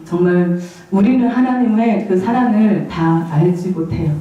정말 우리는 하나님의 그 사랑을 다 알지 못해요.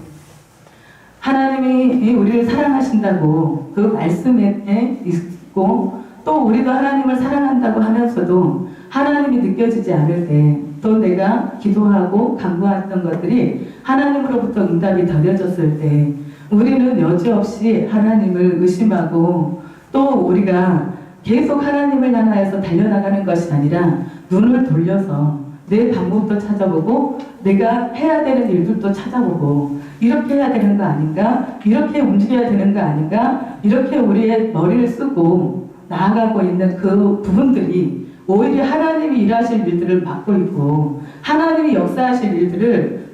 하나님이 우리를 사랑하신다고 그 말씀에 있고 또 우리도 하나님을 사랑한다고 하면서도 하나님이 느껴지지 않을 때 또 내가 기도하고 간구했던 것들이 하나님으로부터 응답이 더뎌졌을 때 우리는 여지없이 하나님을 의심하고 또 우리가 계속 하나님을 향하여서 달려나가는 것이 아니라 눈을 돌려서 내 방법도 찾아보고 내가 해야 되는 일들도 찾아보고 이렇게 해야 되는 거 아닌가? 이렇게 움직여야 되는 거 아닌가? 이렇게 우리의 머리를 쓰고 나아가고 있는 그 부분들이 오히려 하나님이 일하실 일들을 맡고 있고 하나님이 역사하실 일들을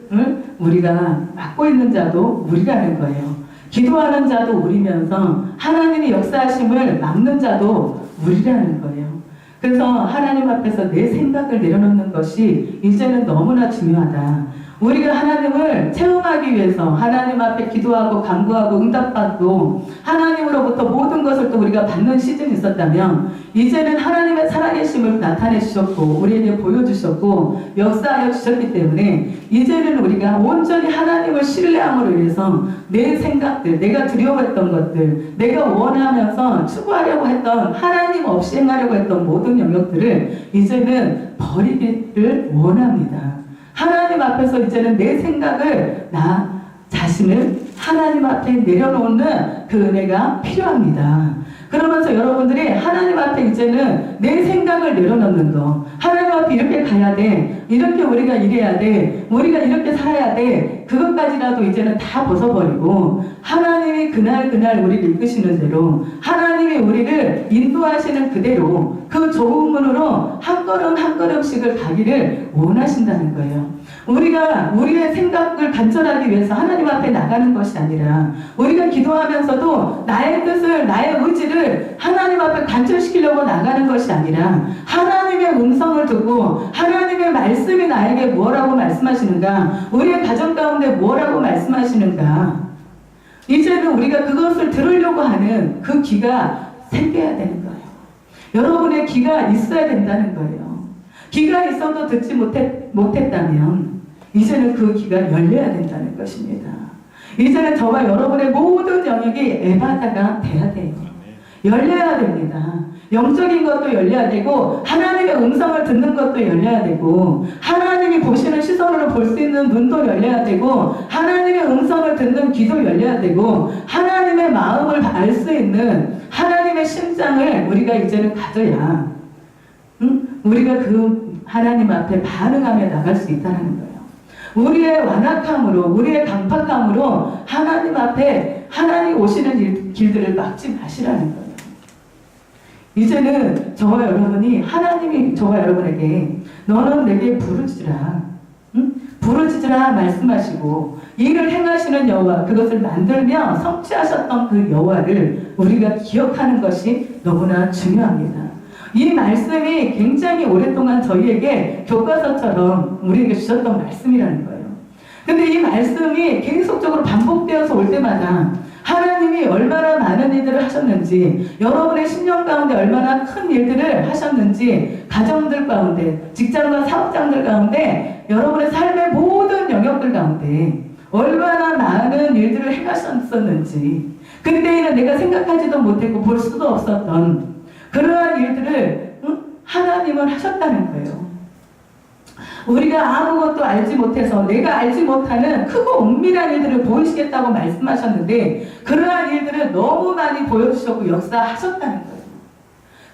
우리가 맡고 있는 자도 우리라는 거예요. 기도하는 자도 우리면서 하나님이 역사하심을 막는 자도 우리라는 거예요. 그래서 하나님 앞에서 내 생각을 내려놓는 것이 이제는 너무나 중요하다. 우리가 하나님을 체험하기 위해서 하나님 앞에 기도하고 간구하고 응답받고 하나님으로부터 모든 것을 또 우리가 받는 시즌이 있었다면 이제는 하나님의 살아계심을 나타내 주셨고 우리에게 보여주셨고 역사하여 주셨기 때문에 이제는 우리가 온전히 하나님을 신뢰함으로 인해서 내 생각들, 내가 두려워했던 것들, 내가 원하면서 추구하려고 했던 하나님 없이 행하려고 했던 모든 영역들을 이제는 버리기를 원합니다. 하나님 앞에서 이제는 내 생각을 나 자신을 하나님 앞에 내려놓는 그 은혜가 필요합니다. 그러면서 여러분들이 하나님 앞에 이제는 내 생각을 내려놓는 거 하나님 앞에 이렇게 가야 돼 이렇게 우리가 일해야 돼 우리가 이렇게 살아야 돼 그것까지라도 이제는 다 벗어버리고 하나님이 그날 우리를 이끄시는 대로 하나님이 우리를 인도하시는 그대로 그 좁은 문으로 한 걸음씩을 가기를 원하신다는 거예요. 우리가 우리의 생각을 간절하기 위해서 하나님 앞에 나가는 것이 아니라 우리가 기도하면서도 나의 뜻을 나의 의지를 하나님 앞에 간절시키려고 나가는 것이 아니라 하나님의 음성을 두고 하나님의 말씀이 나에게 뭐라고 말씀하시는가 우리의 가정 가운데 뭐라고 말씀하시는가 이제는 우리가 그것을 들으려고 하는 그 귀가 생겨야 되는 거예요. 여러분의 귀가 있어야 된다는 거예요. 귀가 있어도 듣지 못했다면 이제는 그 귀가 열려야 된다는 것입니다. 이제는 저와 여러분의 모든 영역이 에바다가 돼야 돼요. 열려야 됩니다. 영적인 것도 열려야 되고 하나님의 음성을 듣는 것도 열려야 되고 하나님이 보시는 시선으로 볼 수 있는 눈도 열려야 되고 하나님의 음성을 듣는 귀도 열려야 되고 하나님의 마음을 알 수 있는 하나님의 심장을 우리가 이제는 가져야 우리가 그 하나님 앞에 반응하며 나갈 수 있다는 거예요. 우리의 완악함으로 우리의 강팍함으로 하나님 앞에 하나님 오시는 길들을 막지 마시라는 거예요. 이제는 저와 여러분이 하나님이 저와 여러분에게 너는 내게 부르짖으라 부르짖으라 말씀하시고 이를 행하시는 여호와 그것을 만들며 성취하셨던 그 여호와를 우리가 기억하는 것이 너무나 중요합니다. 이 말씀이 굉장히 오랫동안 저희에게 교과서처럼 우리에게 주셨던 말씀이라는 거예요. 근데 이 말씀이 계속적으로 반복되어서 올 때마다 하나님이 얼마나 많은 일들을 하셨는지 여러분의 심령 가운데 얼마나 큰 일들을 하셨는지 가정들 가운데 직장과 사업장들 가운데 여러분의 삶의 모든 영역들 가운데 얼마나 많은 일들을 행하셨었는지 그때에는 내가 생각하지도 못했고 볼 수도 없었던 그러한 일들을 하나님은 하셨다는 거예요. 우리가 아무것도 알지 못해서 내가 알지 못하는 크고 은밀한 일들을 보이시겠다고 말씀하셨는데 그러한 일들을 너무 많이 보여주셨고 역사하셨다는 거예요.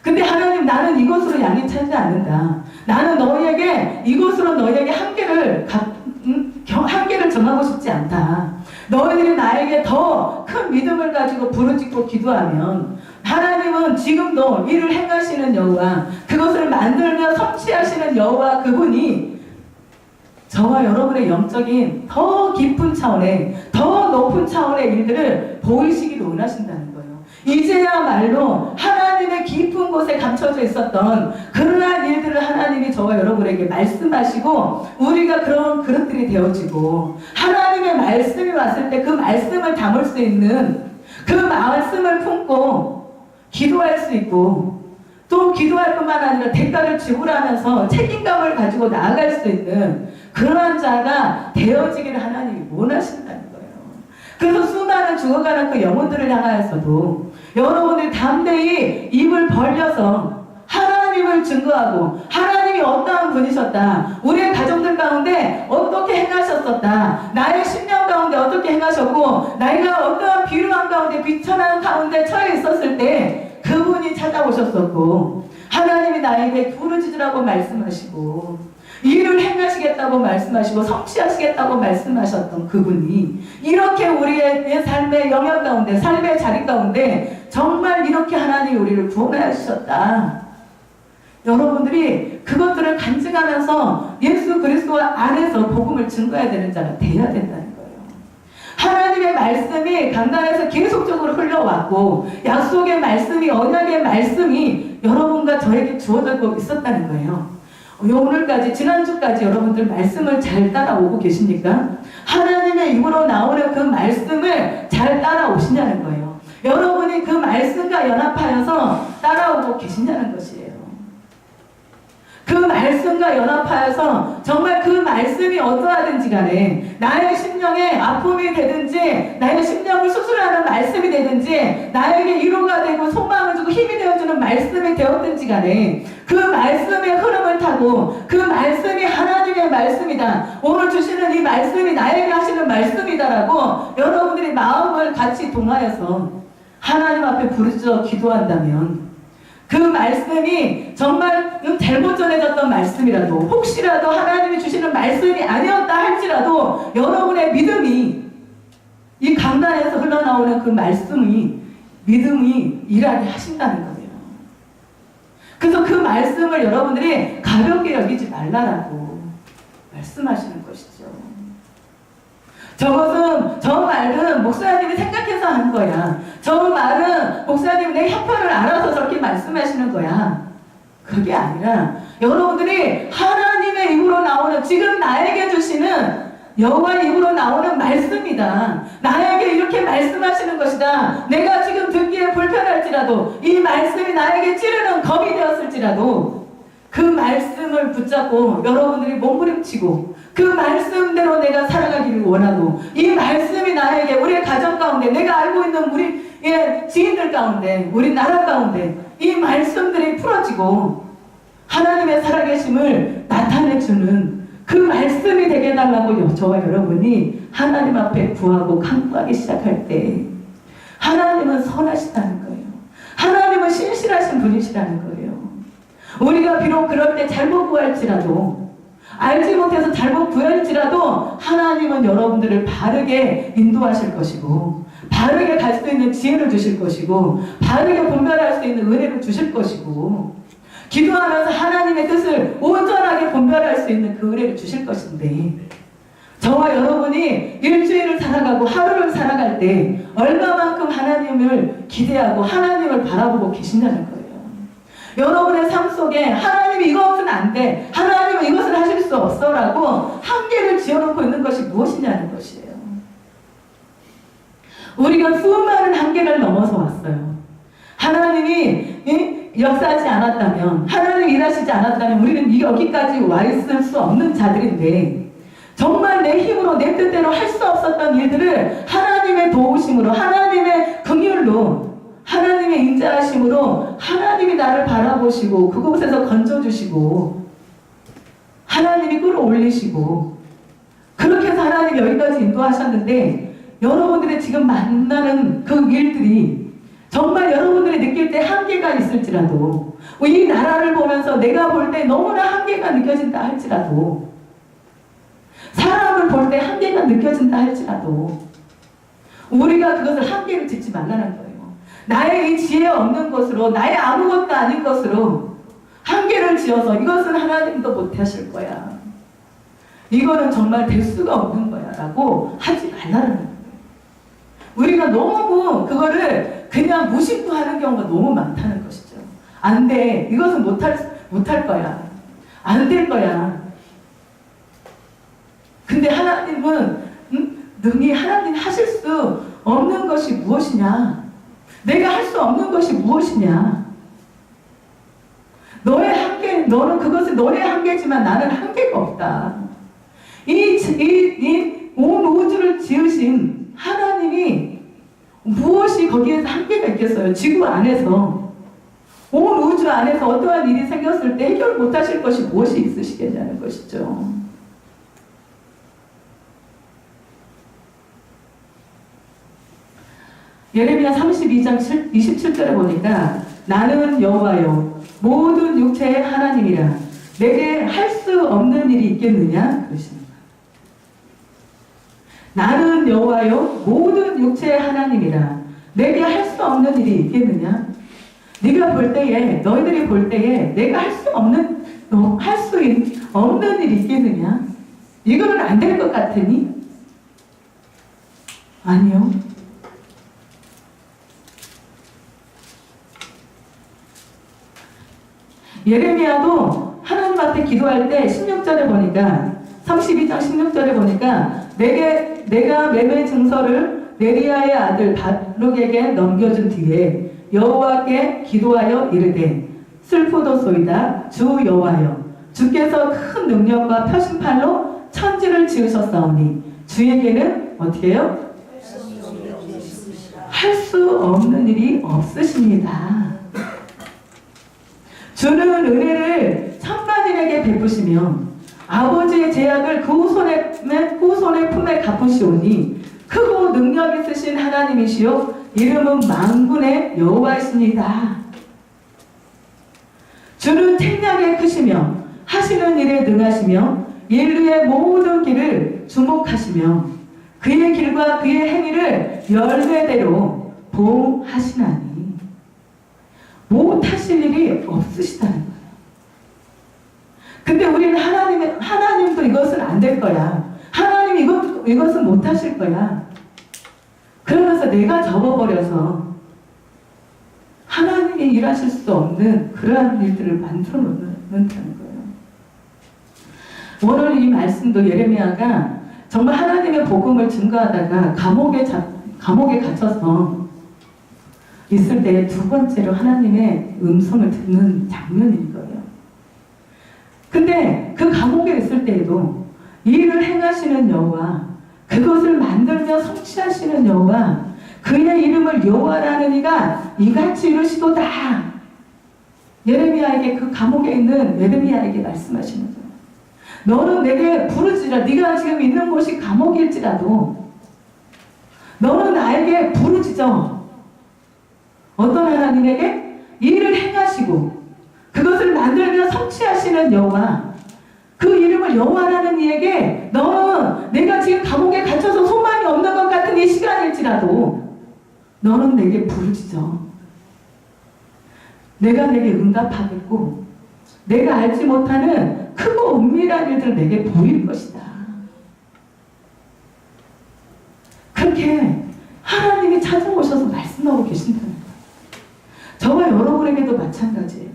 근데 하나님 나는 이것으로 양이 차지 않는다. 나는 너희에게 이것으로 너희에게 한계를 정하고 싶지 않다. 너희들이 나에게 더 큰 믿음을 가지고 부르짖고 기도하면 하나님은 지금도 이를 행하시는 여호와 그것을 만들며 성취하시는 여호와 그분이 저와 여러분의 영적인 더 깊은 차원의 더 높은 차원의 일들을 보이시기를 원하신다는 거예요. 이제야말로 하나님의 깊은 곳에 감춰져 있었던 그러한 일들을 하나님이 저와 여러분에게 말씀하시고 우리가 그런 그릇들이 되어지고 하나님의 말씀이 왔을 때 그 말씀을 담을 수 있는 그 말씀을 품고 기도할 수 있고 또 기도할 뿐만 아니라 대가를 지불하면서 책임감을 가지고 나아갈 수 있는 그러한 자가 되어지기를 하나님이 원하신다는 거예요. 그래서 수많은 죽어가는 그 영혼들을 향하여서도 여러분들이 담대히 입을 벌려서 하나님을 증거하고 하나님이 어떠한 분이셨다, 우리의 가정들 가운데 어떻게 행하셨었다, 나의 10년 가운데 어떻게 행하셨고 내가 어떠한 비루한 가운데 비천한 가운데 처해 있었을 때 그분이 찾아오셨었고 하나님이 나에게 부르짖으라고 말씀하시고 일을 행하시겠다고 말씀하시고 성취하시겠다고 말씀하셨던 그분이 이렇게 우리의 삶의 영역 가운데 삶의 자리 가운데 정말 이렇게 하나님이 우리를 구원하셨다. 여러분들이 그것들을 간증하면서 예수 그리스도 안에서 복음을 증거해야 되는 자가 돼야 된다는 거예요. 하나님의 말씀이 강단에서 계속적으로 흘러왔고 약속의 말씀이 언약의 말씀이 여러분과 저에게 주어지고 있었다는 거예요. 오늘까지 지난주까지 여러분들 말씀을 잘 따라오고 계십니까? 하나님의 입으로 나오는 그 말씀을 잘 따라오시냐는 거예요. 여러분이 그 말씀과 연합하여서 따라오고 계시냐는 것이에요. 그 말씀과 연합하여서 정말 그 말씀이 어떠하든지 간에 나의 심령에 아픔이 되든지 나의 심령을 수술하는 말씀이 되든지 나에게 위로가 되고 소망을 주고 힘이 되어주는 말씀이 되었든지 간에 그 말씀의 흐름을 타고 그 말씀이 하나님의 말씀이다, 오늘 주시는 이 말씀이 나에게 하시는 말씀이다라고 여러분들이 마음을 같이 동하여서 하나님 앞에 부르짖어 기도한다면 그 말씀이 정말 잘못 전해졌던 말씀이라도 혹시라도 하나님이 주시는 말씀이 아니었다 할지라도 여러분의 믿음이 이 강단에서 흘러나오는 그 말씀이 믿음이 일하게 하신다는 거예요. 그래서 그 말씀을 여러분들이 가볍게 여기지 말라라고 말씀하시는 것이죠. 저 말은 목사님이 생각해서 한 거야. 저 말은 목사님이 내 형편을 알아서 저렇게 말씀하시는 거야. 그게 아니라 여러분들이 하나님의 입으로 나오는 지금 나에게 주시는 여호와의 입으로 나오는 말씀이다. 나에게 이렇게 말씀하시는 것이다. 내가 지금 듣기에 불편할지라도 이 말씀이 나에게 찌르는 검이 되었을지라도 그 말씀을 붙잡고 여러분들이 몸부림치고 그 말씀대로 내가 살아가기를 원하고 이 말씀이 나에게 우리의 가정 가운데 내가 알고 있는 우리의 지인들 가운데 우리 나라 가운데 이 말씀들이 풀어지고 하나님의 살아계심을 나타내주는 그 말씀이 되게 해달라고 저와 여러분이 하나님 앞에 구하고 간구하기 시작할 때 하나님은 선하시다는 거예요. 하나님은 신실하신 분이시라는 거예요. 우리가 비록 그럴 때 잘못 구할지라도 알지 못해서 잘못 구할지라도 하나님은 여러분들을 바르게 인도하실 것이고 바르게 갈 수 있는 지혜를 주실 것이고 바르게 분별할 수 있는 은혜를 주실 것이고 기도하면서 하나님의 뜻을 온전하게 분별할 수 있는 그 은혜를 주실 것인데 저와 여러분이 일주일을 살아가고 하루를 살아갈 때 얼마만큼 하나님을 기대하고 하나님을 바라보고 계시냐는 거예요. 여러분의 삶 속에 하나님이 이것은 안 돼, 하나님은 이것을 하실 수 없어 라고 한계를 지어놓고 있는 것이 무엇이냐는 것이에요. 우리가 수많은 한계를 넘어서 왔어요. 하나님이 역사하지 않았다면, 하나님이 일하시지 않았다면 우리는 여기까지 와 있을 수 없는 자들인데 정말 내 힘으로 내 뜻대로 할 수 없었던 일들을 하나님의 도우심으로 하나님의 긍휼로 하나님의 인자하심으로 하나님이 나를 바라보시고 그곳에서 건져주시고 하나님이 끌어올리시고 그렇게 해서 하나님이 여기까지 인도하셨는데 여러분들이 지금 만나는 그 일들이 정말 여러분들이 느낄 때 한계가 있을지라도 이 나라를 보면서 내가 볼 때 너무나 한계가 느껴진다 할지라도 사람을 볼 때 한계가 느껴진다 할지라도 우리가 그것을 한계를 짓지 말라는 거예요. 나의 이 지혜 없는 것으로 나의 아무것도 아닌 것으로 한계를 지어서 이것은 하나님도 못하실 거야. 이거는 정말 될 수가 없는 거야 라고 하지 말라는 거예요. 우리가 너무 그거를 그냥 무심도 하는 경우가 너무 많다는 것이죠. 안 돼. 이것은 못할 거야. 안 될 거야. 근데 하나님은 능히 하나님 하실 수 없는 것이 무엇이냐? 내가 할 수 없는 것이 무엇이냐? 너의 한계, 너는 그것은 너의 한계지만 나는 한계가 없다. 온 우주를 지으신 하나님이 무엇이 거기에서 한계가 있겠어요? 지구 안에서, 온 우주 안에서 어떠한 일이 생겼을 때 해결 못하실 것이 무엇이 있으시겠냐는 것이죠. 예레미야 32장 27절에 보니까 나는 여호와요 모든 육체의 하나님이라 내게 할 수 없는 일이 있겠느냐 그러십니다. 나는 여호와요 모든 육체의 하나님이라 내게 할 수 없는 일이 있겠느냐? 네가 볼 때에, 너희들이 볼 때에 내가 할 수 없는 일이 있겠느냐? 이거는 안 될 것 같으니? 아니요. 예레미야도 하나님 앞에 기도할 때 16절에 보니까 32장 16절에 보니까 내가 매매 증서를 네리야의 아들 바룩에게 넘겨준 뒤에 여호와께 기도하여 이르되 슬프도소이다 주 여호와여 주께서 큰 능력과 표심팔로 천지를 지으셨사오니 주에게는 어떻게 해요? 할 수 없는 일이 없으십니다. 주는 은혜를 천만인에게 베푸시며 아버지의 제약을 그 후손의 품에 갚으시오니 크고 능력 있으신 하나님이시요 이름은 만군의 여호와이십니다. 주는 책략에 크시며 하시는 일에 능하시며 인류의 모든 길을 주목하시며 그의 길과 그의 행위를 열매대로 보호하시나니 못하실 일이 없으시다는 거예요. 근데 우리는 하나님도 이것은 안 될 거야. 하나님 이것은 못하실 거야. 그러면서 내가 접어버려서 하나님이 일하실 수 없는 그러한 일들을 만들어 놓는다는 거예요. 오늘 이 말씀도 예레미야가 정말 하나님의 복음을 증거하다가 감옥에 갇혀서 있을 때 두 번째로 하나님의 음성을 듣는 장면인 거예요. 근데 그 감옥에 있을 때에도 일을 행하시는 여호와, 그것을 만들며 성취하시는 여호와, 그의 이름을 여호와라는 이가 이같이 이루시도다. 예레미야에게, 그 감옥에 있는 예레미야에게 말씀하시는 거예요. 너는 내게 부르지라. 네가 지금 있는 곳이 감옥일지라도 너는 나에게 부르짖어. 어떤 하나님에게? 일을 행하시고 그것을 만들며 성취하시는 여호와, 그 이름을 여호와라는 이에게 너는 내가 지금 감옥에 갇혀서 소망이 없는 것 같은 이 시간일지라도 너는 내게 부르짖어. 내가 내게 응답하겠고 내가 알지 못하는 크고 은밀한 일들을 내게 보일 것이다. 그렇게 하나님이 찾아오셔서 말씀하고 계신다는 거예요. 저와 여러분에게도 마찬가지예요.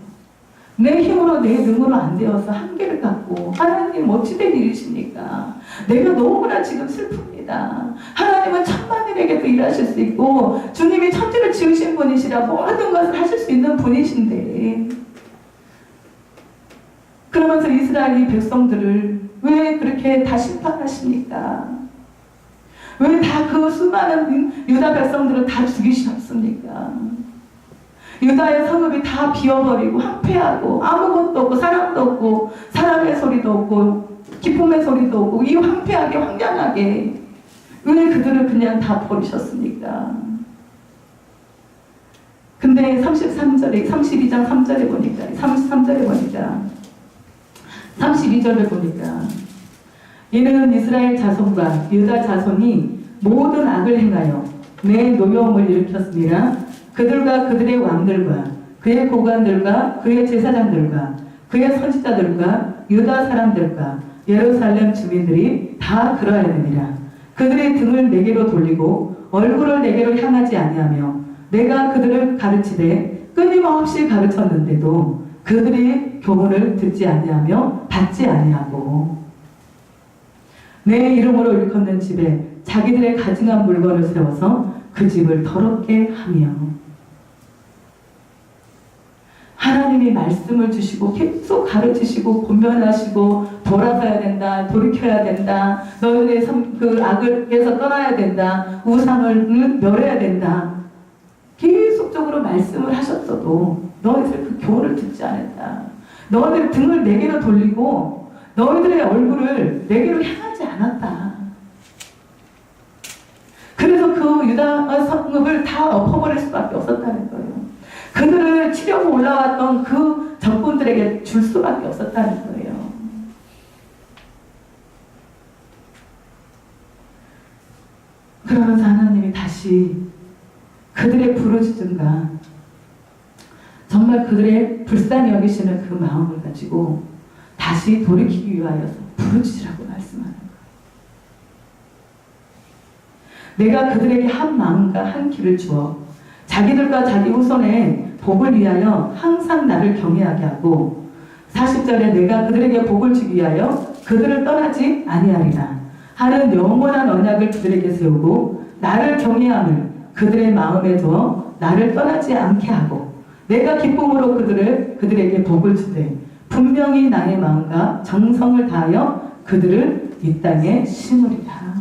내 힘으로 내 능으로 안 되어서 한계를 갖고 하나님 어찌 된 일이십니까? 내가 너무나 지금 슬픕니다. 하나님은 천만인에게도 일하실 수 있고 주님이 천지를 지으신 분이시라 모든 것을 하실 수 있는 분이신데 그러면서 이스라엘 백성들을 왜 그렇게 다 심판하십니까? 왜 다 그 수많은 유다 백성들을 다 죽이셨습니까? 유다의 성읍이 다 비어버리고 황폐하고 아무것도 없고 사람도 없고 사람의 소리도 없고 기쁨의 소리도 없고 이 황폐하게 황량하게 왜 그들을 그냥 다 버리셨습니까? 근데 32장 3절에 보니까 33절에 보니까 32절에 보니까 이는 이스라엘 자손과 유다 자손이 모든 악을 행하여 내 노여움을 일으켰습니다. 그들과 그들의 왕들과 그의 고관들과 그의 제사장들과 그의 선지자들과 유다 사람들과 예루살렘 주민들이 다 그러하느니라. 그들의 등을 내게로 돌리고 얼굴을 내게로 향하지 아니하며 내가 그들을 가르치되 끊임없이 가르쳤는데도 그들이 교훈을 듣지 아니하며 받지 아니하고 내 이름으로 일컫는 집에 자기들의 가증한 물건을 세워서 그 집을 더럽게 하며 하나님이 말씀을 주시고 계속 가르치시고 권면하시고 돌아서야 된다, 돌이켜야 된다, 너희의 그 악을에서 떠나야 된다, 우상을 멸해야 된다. 계속적으로 말씀을 하셨어도 너희들 그 교훈을 듣지 않았다. 너희들 등을 내게로 돌리고 너희들의 얼굴을 내게로 향하지 않았다. 그래서 그 유다 성읍을 다 엎어버릴 수밖에 없었다는 거예요. 그들을 치려고 올라왔던 그 적군들에게 줄 수밖에 없었다는 거예요. 그러면서 하나님이 다시 그들의 부르짖음과 정말 그들의 불쌍히 여기시는 그 마음을 가지고 다시 돌이키기 위하여서 부르짖으라고 말씀하는 거예요. 내가 그들에게 한 마음과 한 길을 주어 자기들과 자기 후손의 복을 위하여 항상 나를 경외하게 하고 40절에 내가 그들에게 복을 주기 위하여 그들을 떠나지 아니하리라 하는 영원한 언약을 그들에게 세우고 나를 경외함을 그들의 마음에 두어 나를 떠나지 않게 하고 내가 기쁨으로 그들에게 복을 주되 분명히 나의 마음과 정성을 다하여 그들을 이 땅에 심으리라.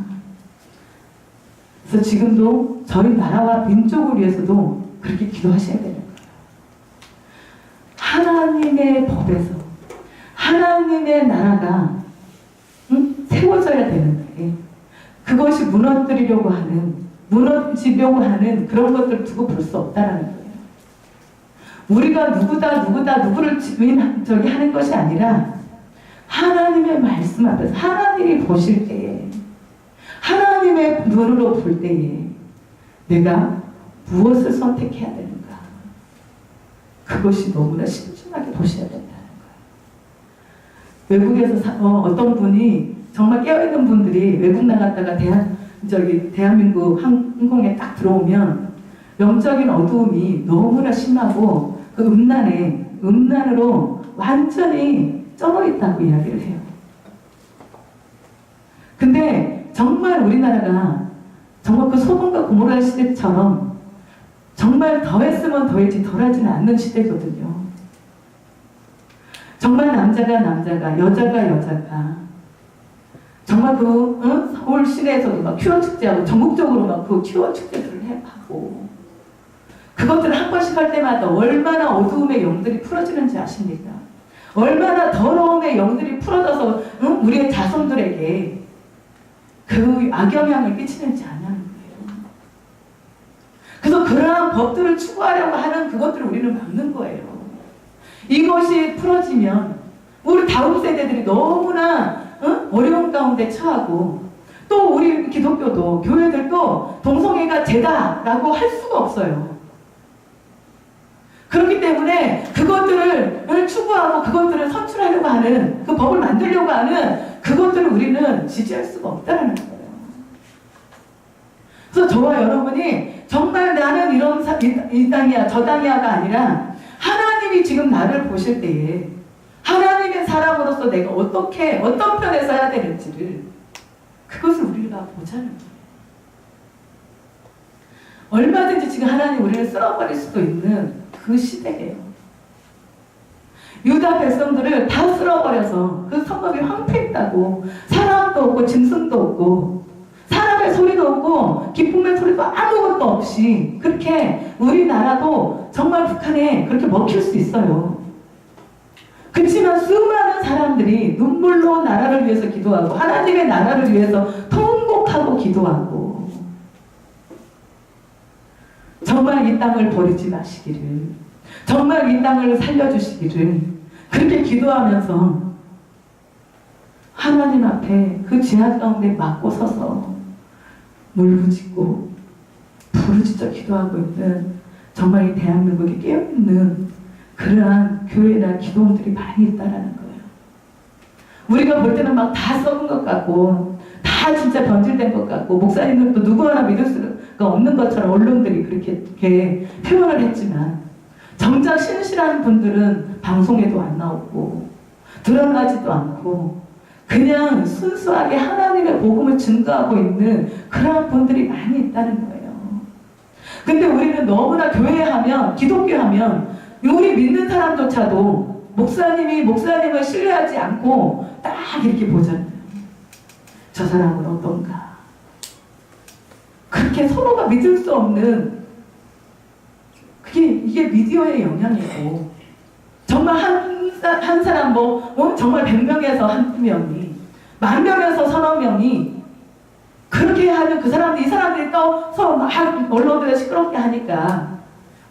그래서 지금도 저희 나라와 민족을 위해서도 그렇게 기도하셔야 되는 거예요. 하나님의 법에서 하나님의 나라가 세워져야 되는데 그것이 무너지려고 하는 그런 것들을 두고 볼 수 없다라는 거예요. 우리가 누구를 하는 것이 아니라 하나님의 말씀 앞에서 하나님이 보실 때에 하나님의 눈으로 볼 때에 내가 무엇을 선택해야 되는가 그것이 너무나 신중하게 보셔야 된다는 거예요. 외국에서 어떤 분이 정말 깨어있는 분들이 외국 나갔다가 대한민국 항공에 딱 들어오면 영적인 어두움이 너무나 심하고 그 음란으로 완전히 쩔어 있다고 이야기를 해요. 근데 정말 우리나라가 정말 그 소돔과 고모라 시대처럼 정말 더했으면 더했지 덜하지는 않는 시대거든요. 정말 남자가 여자가 정말 서울 시내에서도 막 큐어 축제하고 전국적으로 막 그 큐어 축제들을 하고 그것들을 한 번씩 할 때마다 얼마나 어두움의 영들이 풀어지는지 아십니까? 얼마나 더러움의 영들이 풀어져서 우리의 자손들에게 그 악영향을 끼치는지 아냐는 거예요. 그래서 그러한 법들을 추구하려고 하는 그것들을 우리는 막는 거예요. 이것이 풀어지면 우리 다음 세대들이 너무나 어려운 가운데 처하고 또 우리 기독교도 교회들도 동성애가 죄다라고 할 수가 없어요. 그렇기 때문에 그것들을 추구하고 그것들을 선출하려고 하는 그 법을 만들려고 하는 그것들을 우리는 지지할 수가 없다는 거예요. 그래서 저와 여러분이 정말 나는 이 땅이야 저 땅이야가 아니라 하나님이 지금 나를 보실 때에 하나님의 사람으로서 내가 어떤 편에 서야 되는지를 그것을 우리가 보자는 거예요. 얼마든지 지금 하나님 우리를 쓸어버릴 수도 있는 그 시대예요. 유다 백성들을 다 쓸어버려서 그 성읍이 황폐했다고 사람도 없고 짐승도 없고 사람의 소리도 없고 기쁨의 소리도 아무것도 없이 그렇게 우리나라도 정말 북한에 그렇게 먹힐 수 있어요. 그렇지만 수많은 사람들이 눈물로 나라를 위해서 기도하고 하나님의 나라를 위해서 통곡하고 기도하고 정말 이 땅을 버리지 마시기를 정말 이 땅을 살려주시기를 그렇게 기도하면서 하나님 앞에 그 지하 가운데 막고 서서 울부짖고 부르짖어 기도하고 있는 정말 이 대한민국에 깨어있는 그러한 교회나 기도원들이 많이 있다라는 거예요. 우리가 볼 때는 막 다 썩은 것 같고 다 진짜 변질된 것 같고 목사님들도 누구 하나 믿을 수가 없는 것처럼 언론들이 그렇게 표현을 했지만 정작 신실한 분들은 방송에도 안 나오고 드러나지도 않고 그냥 순수하게 하나님의 복음을 증거하고 있는 그러한 분들이 많이 있다는 거예요. 근데 우리는 너무나 교회 하면 기독교 하면 우리 믿는 사람조차도 목사님을 신뢰하지 않고 딱 이렇게 보잖아요. 저 사람은 어떤가. 그렇게 서로가 믿을 수 없는 이게 미디어의 영향이고, 정말 한 사람 정말 100명에서 한 명이, 10,000명에서 서너 명이 그렇게 하면 그 사람들이, 이 사람들이 또 서로 막 언론들에 시끄럽게 하니까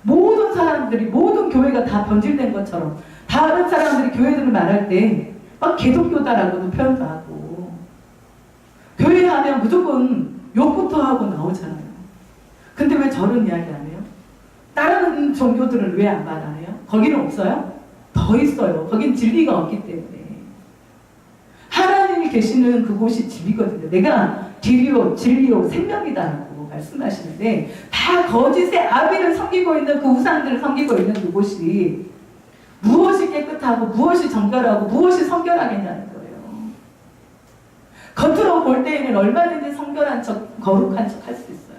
모든 사람들이, 모든 교회가 다 변질된 것처럼 다른 사람들이 교회들을 말할 때 막 개독교다라고도 표현도 하고, 교회 하면 무조건 욕부터 하고 나오잖아요. 근데 왜 저런 이야기 안 해요? 다른 종교들은 왜 안 말 안 해요? 거기는 없어요? 더 있어요. 거긴 진리가 없기 때문에. 하나님이 계시는 그곳이 집이거든요. 내가 길이요 진리요 생명이다라고 말씀하시는데, 다 거짓의 아비를 섬기고 있는 그 우상들을 섬기고 있는 그곳이 무엇이 깨끗하고 무엇이 정결하고 무엇이 성결하겠냐는 거예요. 겉으로 볼 때에는 얼마든지 성결한 척, 거룩한 척 할 수 있어요.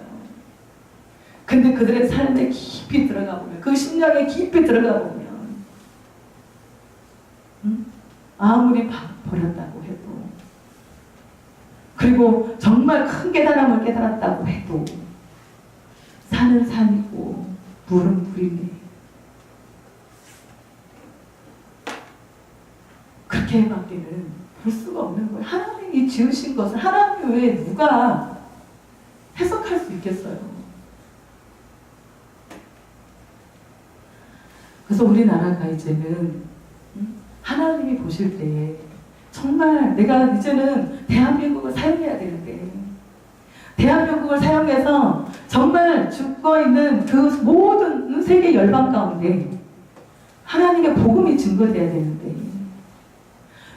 근데 그들의 삶에 깊이 들어가 보면, 그 심령에 깊이 들어가 보면, 아무리 버렸다고 해도, 그리고 정말 큰 깨달음을 깨달았다고 해도, 산은 산이고 물은 물이니, 그렇게 밖에는 볼 수가 없는 거예요. 하나님이 지으신 것을 하나님 외에 누가 해석할 수 있겠어요? 그래서 우리나라가 이제는 하나님이 보실 때 정말 내가 이제는 대한민국을 사용해야 되는데, 대한민국을 사용해서 정말 죽어 있는 그 모든 세계 열방 가운데 하나님의 복음이 증거돼야 되는데,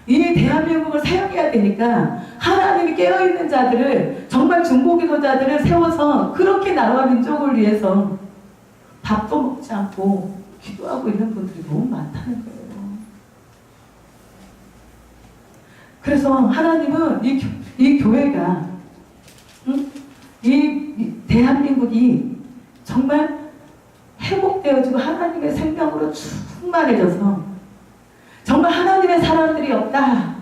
이 대한민국을 사용해야 되니까 하나님이 깨어있는 자들을, 정말 중보기도자들을 세워서 그렇게 나라와 민족을 위해서 밥도 먹지 않고 기도하고 있는 분들이 너무 많다는 거예요. 그래서 하나님은 이 교회가, 이 대한민국이 정말 회복되어지고 하나님의 생명으로 충만해져서, 정말 하나님의 사람들이 없다,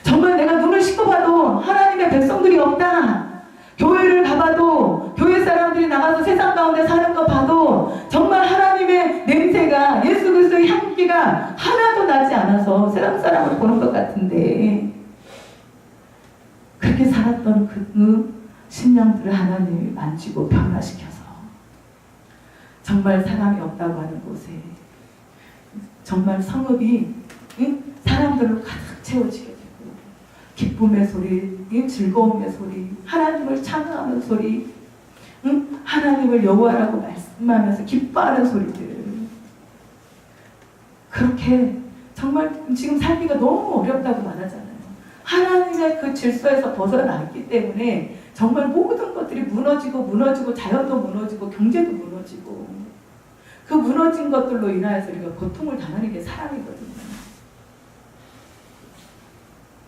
정말 내가 눈을 씻고 봐도 하나님의 백성들이 없다, 교회를 가봐도 교회 사람들이 나가서 세상 가운데 사는 거 봐도 정말 하나님의 냄새가, 예수 그리스도의 향기가 하나도 나지 않아서 세상 사람을 보는 것 같은데, 그렇게 살았던 그 심령들을 하나님이 만지고 변화시켜서 정말 사람이 없다고 하는 곳에 정말 성읍이 사람들로 가득 채워지게 되고, 기쁨의 소리, 즐거움의 소리, 하나님을 찬양하는 소리, 하나님을 여호와라고 말씀하면서 기뻐하는 소리들, 그렇게 정말 지금 살기가 너무 어렵다고 말하잖아요. 하나님의 그 질서에서 벗어났기 때문에 정말 모든 것들이 무너지고 자연도 무너지고 경제도 무너지고, 그 무너진 것들로 인하여서 우리가 고통을 당하는 게 사람이거든요.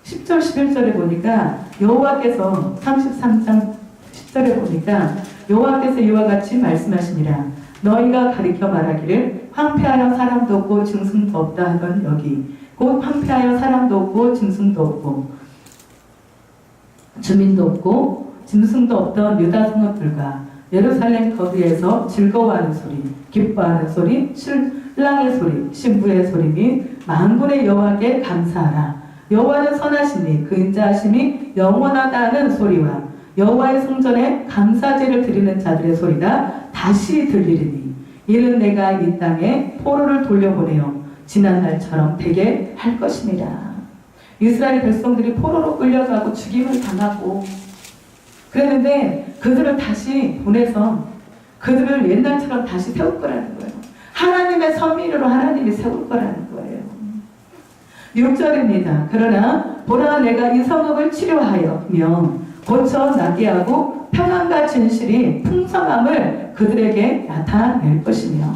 10절 11절에 보니까 여호와께서, 33장 10절에 보니까 여호와께서 이와 같이 말씀하시니라. 너희가 가리켜 말하기를 황폐하여 사람도 없고 증승도 없다 하던 여기, 곧 황폐하여 사람도 없고 증승도 없고 주민도 없고 짐승도 없던 유다 성읍들과 예루살렘 거리에서 즐거워하는 소리, 기뻐하는 소리, 신랑의 소리, 신부의 소리 및 만군의 여호와께 감사하라. 여호와는 선하시니 그 인자하심이 영원하다는 소리와 여호와의 성전에 감사제를 드리는 자들의 소리가 다시 들리리니, 이는 내가 이 땅에 포로를 돌려보내어 지난 날처럼 되게 할 것이니라. 이스라엘 백성들이 포로로 끌려가고 죽임을 당하고 그랬는데, 그들을 다시 보내서 그들을 옛날처럼 다시 세울 거라는 거예요. 하나님의 섭리로 하나님이 세울 거라는 거예요. 6절입니다. 그러나 보라, 내가 이 성읍을 치료하여며 고쳐 낫게 하고 평안과 진실이 풍성함을 그들에게 나타낼 것이며,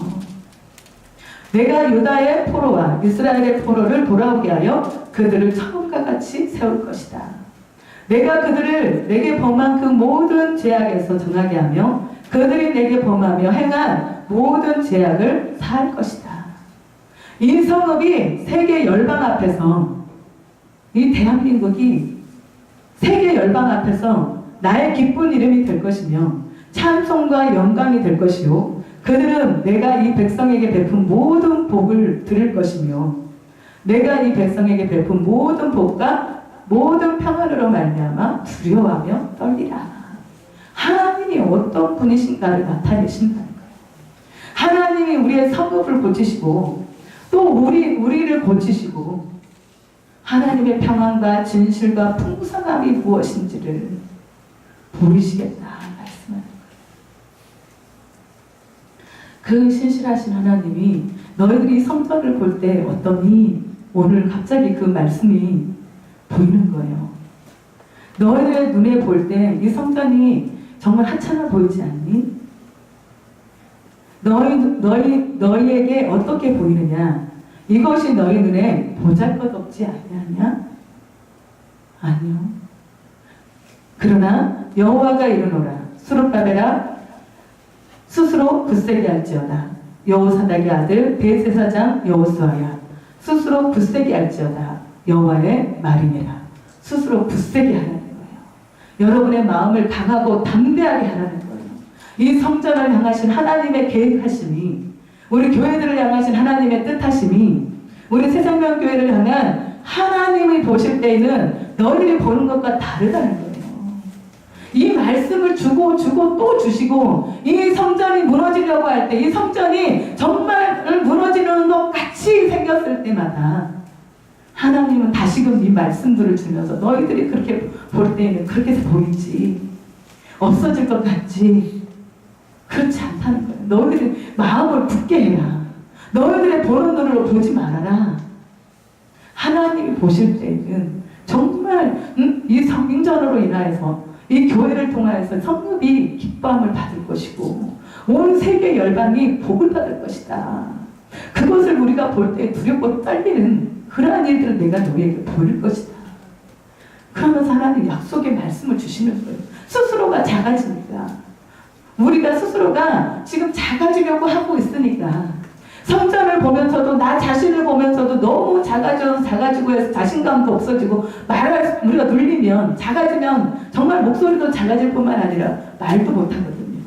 내가 유다의 포로와 이스라엘의 포로를 돌아오게 하여 그들을 처음과 같이 세울 것이다. 내가 그들을 내게 범한 그 모든 죄악에서 정하게 하며 그들이 내게 범하며 행한 모든 죄악을 사할 것이다. 이 성읍이 세계 열방 앞에서, 이 대한민국이 세계 열방 앞에서 나의 기쁜 이름이 될 것이며 찬송과 영광이 될 것이요, 그들은 내가 이 백성에게 베푼 모든 복을 들을 것이며 내가 이 백성에게 베푼 모든 복과 모든 평안으로 말미암아 두려워하며 떨리라. 하나님이 어떤 분이신가를 나타내신다는 거예요. 하나님이 우리의 성읍을 고치시고 또 우리를 고치시고 하나님의 평안과 진실과 풍성함이 무엇인지를 보이시겠다 말씀하는 거예요. 그 신실하신 하나님이 너희들이 성전을 볼 때 어떠니? 오늘 갑자기 그 말씀이 보이는 거예요. 너희들의 눈에 볼 때 이 성전이 정말 하찮아 보이지 않니? 너희에게 어떻게 보이느냐? 이것이 너희 눈에 보잘것없지 아니하냐? 아니요. 그러나 여호와가 이르노라. 수룹바벨아 스스로 굳세게 할지어다. 여호사닥의 아들 대제사장 여호수아야 스스로 굳세게 할지어다. 여호와의 말이니라. 스스로 굳세게 하라는 거예요. 여러분의 마음을 강하고 담대하게 하라는 거예요. 이 성전을 향하신 하나님의 계획하심이, 우리 교회들을 향하신 하나님의 뜻하심이, 우리 새생명교회를 향한 하나님이 보실 때에는 너희들이 보는 것과 다르다는 거예요. 이 말씀을 주고 또 주시고, 이 성전이 무너지려고 할 때, 이 성전이 정말 무너지는 것 같이 생겼을 때마다 하나님은 다시금 이 말씀들을 주면서 너희들이 그렇게 볼 때에는 그렇게 보이지, 없어질 것 같지, 그렇지 않다는 거예요. 너희들이 마음을 굳게 해라. 너희들의 보는 눈으로 보지 말아라. 하나님이 보실 때에는 정말 이 성전으로 인하여서 이 교회를 통하여서 성읍이 기뻐함을 받을 것이고 온 세계 열방이 복을 받을 것이다. 그것을 우리가 볼 때 두렵고 떨리는 그러한 일들을 내가 너희에게 보일 것이다. 그러면서 하나님 약속의 말씀을 주시면서요. 스스로가 작아지니까, 우리가 스스로가 지금 작아지려고 하고 있으니까, 성전을 보면서도 나 자신을 보면서도 너무 작아지고 해서 자신감도 없어지고, 말을 우리가 눌리면, 작아지면 정말 목소리도 작아질 뿐만 아니라 말도 못하거든요.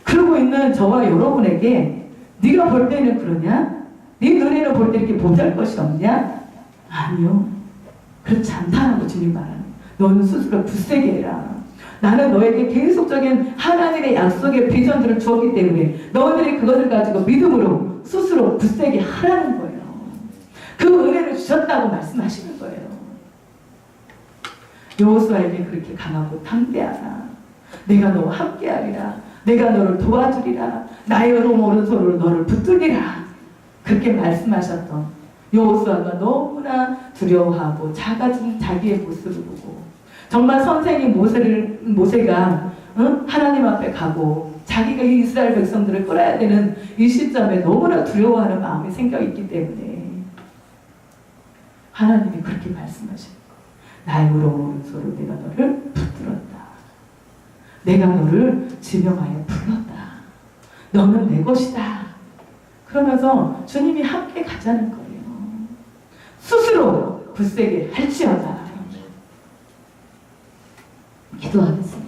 그러고 있는 저와 여러분에게 네가 볼 때는 그러냐? 네 눈에는 볼 때 이렇게 보잘 것이 없냐? 아니요. 그렇지 않다라고 주님 말하는. 너는 스스로 굳세게 해라. 나는 너에게 계속적인 하나님의 약속의 비전들을 주었기 때문에 너희들이 그것을 가지고 믿음으로 스스로 굳세게 하라는 거예요. 그 은혜를 주셨다고 말씀하시는 거예요. 여호수아에게 그렇게 강하고 담대하라. 내가 너와 함께하리라. 내가 너를 도와주리라. 나의 오른손으로 너를 붙들리라. 그렇게 말씀하셨던 여호수아가 너무나 두려워하고 작아진 자기의 모습을 보고, 정말 선생인 모세가 하나님 앞에 가고 자기가 이 이스라엘 백성들을 끌어야 되는 이 시점에 너무나 두려워하는 마음이 생겨있기 때문에 하나님이 그렇게 말씀하시는 거예요. 나의 오른손으로 내가 너를 붙들었다. 내가 너를 지명하여 불렀다. 너는 내 것이다. 그러면서 주님이 함께 가자는 거예요. 스스로 굳세게 할지어다. 기도하겠습니다.